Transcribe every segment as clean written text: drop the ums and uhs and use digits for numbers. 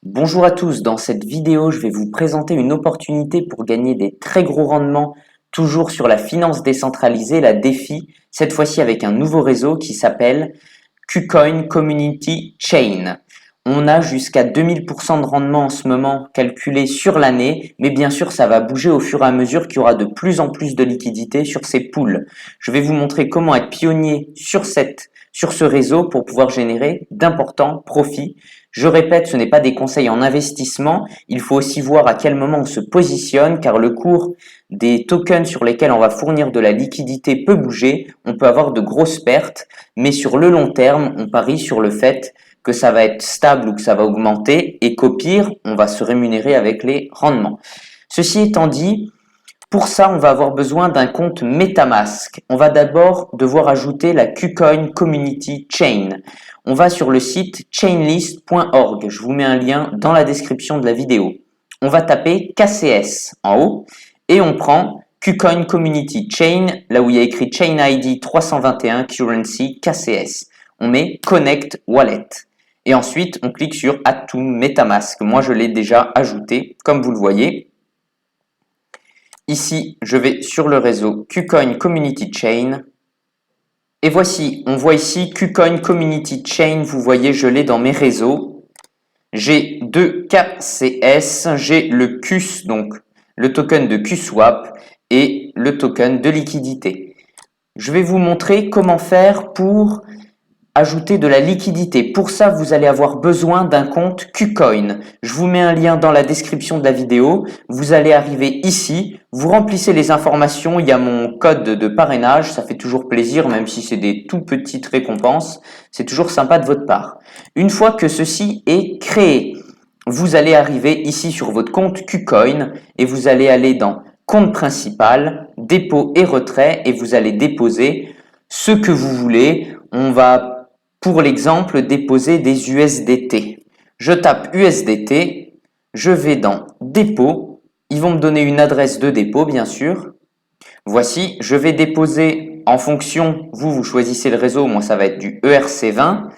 Bonjour à tous, dans cette vidéo, je vais vous présenter une opportunité pour gagner des très gros rendements, toujours sur la finance décentralisée, la DeFi, cette fois-ci avec un nouveau réseau qui s'appelle KuCoin Community Chain. On a jusqu'à 2000% de rendement en ce moment calculé sur l'année, mais bien sûr ça va bouger au fur et à mesure qu'il y aura de plus en plus de liquidités sur ces pools. Je vais vous montrer comment être pionnier sur ce réseau pour pouvoir générer d'importants profits. Je répète, ce n'est pas des conseils en investissement, il faut aussi voir à quel moment on se positionne car le cours des tokens sur lesquels on va fournir de la liquidité peut bouger, on peut avoir de grosses pertes, mais sur le long terme, on parie sur le fait que ça va être stable ou que ça va augmenter et qu'au pire, on va se rémunérer avec les rendements. Ceci étant dit, pour ça, on va avoir besoin d'un compte MetaMask. On va d'abord devoir ajouter la KuCoin Community Chain. On va sur le site chainlist.org. Je vous mets un lien dans la description de la vidéo. On va taper KCS en haut et on prend KuCoin Community Chain, là où il y a écrit Chain ID 321 Currency KCS. On met Connect Wallet. Et ensuite, on clique sur Add to MetaMask. Moi, je l'ai déjà ajouté, comme vous le voyez. Ici, je vais sur le réseau KuCoin Community Chain. Et voici, on voit ici KuCoin Community Chain. Vous voyez, je l'ai dans mes réseaux. J'ai deux KCS, j'ai le KUS, donc le token de QSwap et le token de liquidité. Je vais vous montrer comment faire pour ajouter de la liquidité. Pour ça, vous allez avoir besoin d'un compte KuCoin. Je vous mets un lien dans la description de la vidéo. Vous allez arriver ici, vous remplissez les informations. Il y a mon code de parrainage. Ça fait toujours plaisir, même si c'est des tout petites récompenses. C'est toujours sympa de votre part. Une fois que ceci est créé, vous allez arriver ici sur votre compte KuCoin et vous allez aller dans compte principal, dépôt et retrait et vous allez déposer ce que vous voulez. On va pour l'exemple, déposer des USDT. Je tape USDT, je vais dans dépôt, ils vont me donner une adresse de dépôt bien sûr. Voici, je vais déposer en fonction, vous choisissez le réseau, moi ça va être du ERC20,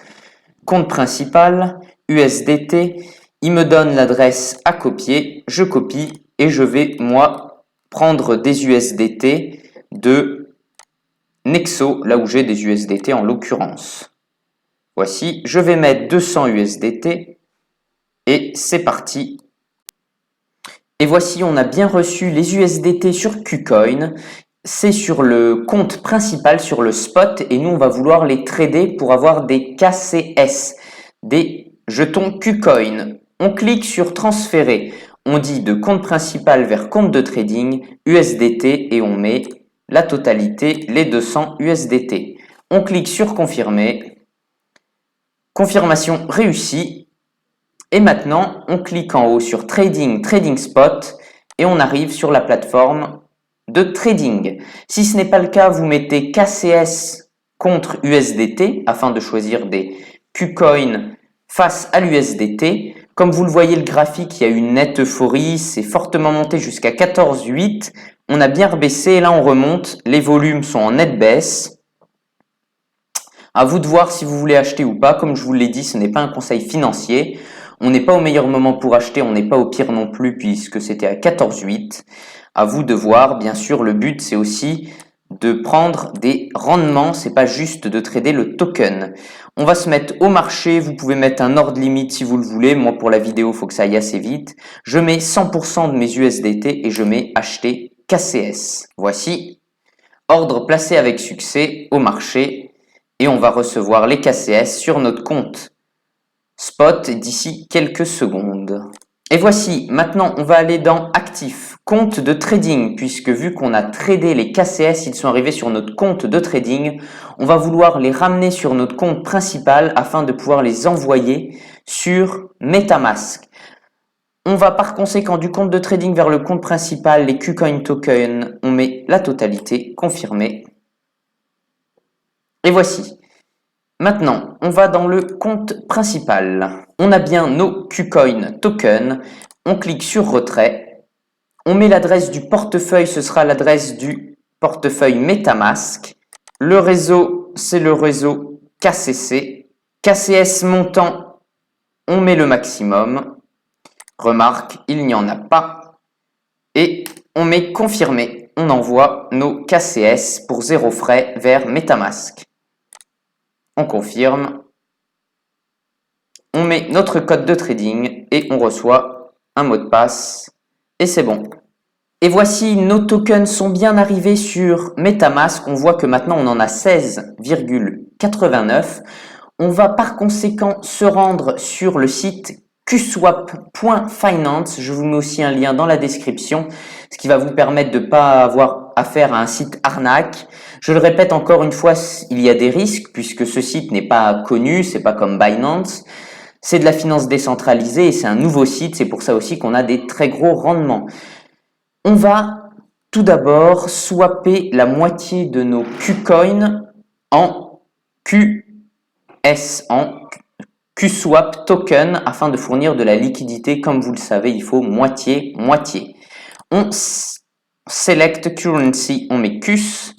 compte principal, USDT, il me donne l'adresse à copier, je copie et je vais moi prendre des USDT de Nexo, là où j'ai des USDT en l'occurrence. Voici, je vais mettre 200 USDT et c'est parti. Et voici, on a bien reçu les USDT sur KuCoin. C'est sur le compte principal, sur le spot, et nous, on va vouloir les trader pour avoir des KCS, des jetons KuCoin. On clique sur transférer. On dit de compte principal vers compte de trading, USDT, et on met la totalité, les 200 USDT. On clique sur confirmer. Confirmation réussie. Et maintenant, on clique en haut sur Trading, Trading Spot et on arrive sur la plateforme de trading. Si ce n'est pas le cas, vous mettez KCS contre USDT afin de choisir des KuCoin face à l'USDT. Comme vous le voyez, le graphique, il y a une nette euphorie, c'est fortement monté jusqu'à 14,8. On a bien rebaissé, là on remonte, les volumes sont en nette baisse. À vous de voir si vous voulez acheter ou pas. Comme je vous l'ai dit, ce n'est pas un conseil financier. On n'est pas au meilleur moment pour acheter, on n'est pas au pire non plus puisque c'était à 14,8. À vous de voir. Bien sûr, le but c'est aussi de prendre des rendements. C'est pas juste de trader le token. On va se mettre au marché. Vous pouvez mettre un ordre limite si vous le voulez. Moi, pour la vidéo, il faut que ça aille assez vite. Je mets 100% de mes USDT et je mets acheter KCS. Voici. Ordre placé avec succès au marché. Et on va recevoir les KCS sur notre compte spot d'ici quelques secondes. Et voici, maintenant on va aller dans actifs, compte de trading, puisque vu qu'on a tradé les KCS, ils sont arrivés sur notre compte de trading, on va vouloir les ramener sur notre compte principal afin de pouvoir les envoyer sur MetaMask. On va par conséquent du compte de trading vers le compte principal, les KuCoin tokens, on met la totalité, confirmé. Et voici. Maintenant, on va dans le compte principal. On a bien nos KuCoin tokens. On clique sur retrait. On met l'adresse du portefeuille, ce sera l'adresse du portefeuille MetaMask. Le réseau, c'est le réseau KCC. KCS montant, on met le maximum. Remarque, il n'y en a pas. Et on met confirmer. On envoie nos KCS pour 0 frais vers MetaMask. On confirme. On met notre code de trading et on reçoit un mot de passe. Et c'est bon. Et voici, nos tokens sont bien arrivés sur MetaMask. On voit que maintenant on en a 16,89. On va par conséquent se rendre sur le site qswap.finance. Je vous mets aussi un lien dans la description, ce qui va vous permettre de ne pas avoir affaire à un site arnaque. Je le répète encore une fois, il y a des risques puisque ce site n'est pas connu, c'est pas comme Binance. C'est de la finance décentralisée et c'est un nouveau site, c'est pour ça aussi qu'on a des très gros rendements. On va tout d'abord swapper la moitié de nos Qcoin en QS, en QSwap token afin de fournir de la liquidité. Comme vous le savez, il faut moitié-moitié. On select currency, on met QS.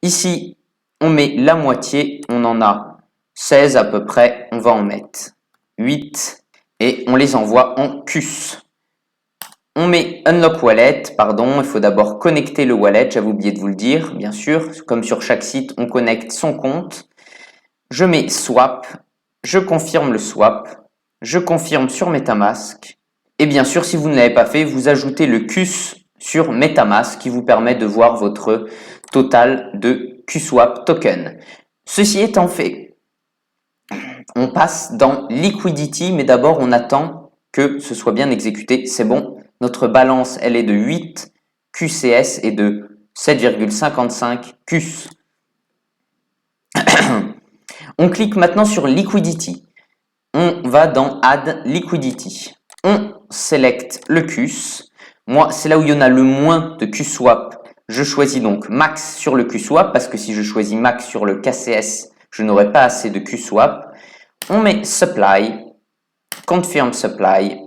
Ici, on met la moitié, on en a 16 à peu près, on va en mettre 8 et on les envoie en QS. On met Unlock Wallet, pardon, il faut d'abord connecter le wallet, j'avais oublié de vous le dire, bien sûr, comme sur chaque site, on connecte son compte. Je mets Swap, je confirme le swap, je confirme sur MetaMask. Et bien sûr, si vous ne l'avez pas fait, vous ajoutez le QS sur MetaMask qui vous permet de voir votre total de QSwap token. Ceci étant fait, on passe dans Liquidity, mais d'abord on attend que ce soit bien exécuté, c'est bon. Notre balance, elle est de 8 QCS et de 7,55 QS. On clique maintenant sur Liquidity. On va dans Add Liquidity. On sélecte le QS. Moi, c'est là où il y en a le moins de QSwap. Je choisis donc Max sur le QSwap parce que si je choisis Max sur le KCS, je n'aurai pas assez de QSwap. On met Supply, Confirm Supply.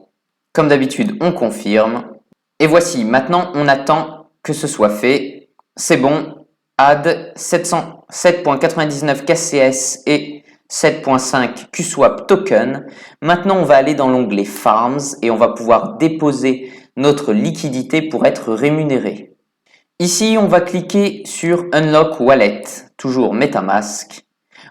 Comme d'habitude, on confirme. Et voici, maintenant, on attend que ce soit fait. C'est bon. Add 7,99 KCS et 7,5 QSwap token. Maintenant, on va aller dans l'onglet Farms et on va pouvoir déposer notre liquidité pour être rémunéré. Ici, on va cliquer sur Unlock Wallet, toujours MetaMask.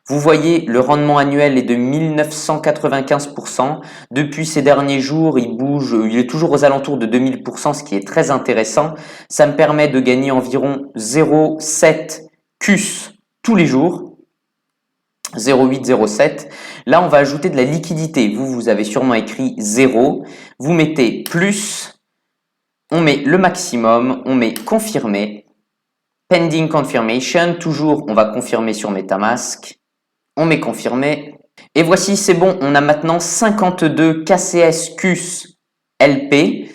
Vous voyez, le rendement annuel est de 1995%. Depuis ces derniers jours, il bouge, il est toujours aux alentours de 2000%, ce qui est très intéressant. Ça me permet de gagner environ 0,7 QS tous les jours. 0,8, 0,7. Là, on va ajouter de la liquidité. Vous avez sûrement écrit 0. Vous mettez plus. On met le maximum. On met confirmer. Pending confirmation. Toujours, on va confirmer sur MetaMask. On met confirmer. Et voici, c'est bon. On a maintenant 52 KCS QS LP.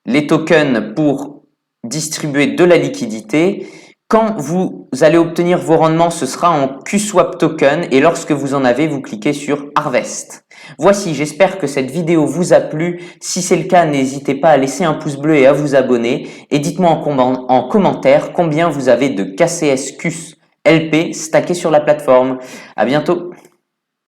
Les tokens pour distribuer de la liquidité. Quand vous allez obtenir vos rendements, ce sera en QSwap token et lorsque vous en avez, vous cliquez sur Harvest. Voici, j'espère que cette vidéo vous a plu. Si c'est le cas, n'hésitez pas à laisser un pouce bleu et à vous abonner. Et dites-moi en commentaire combien vous avez de KCS QS LP stackés sur la plateforme. À bientôt.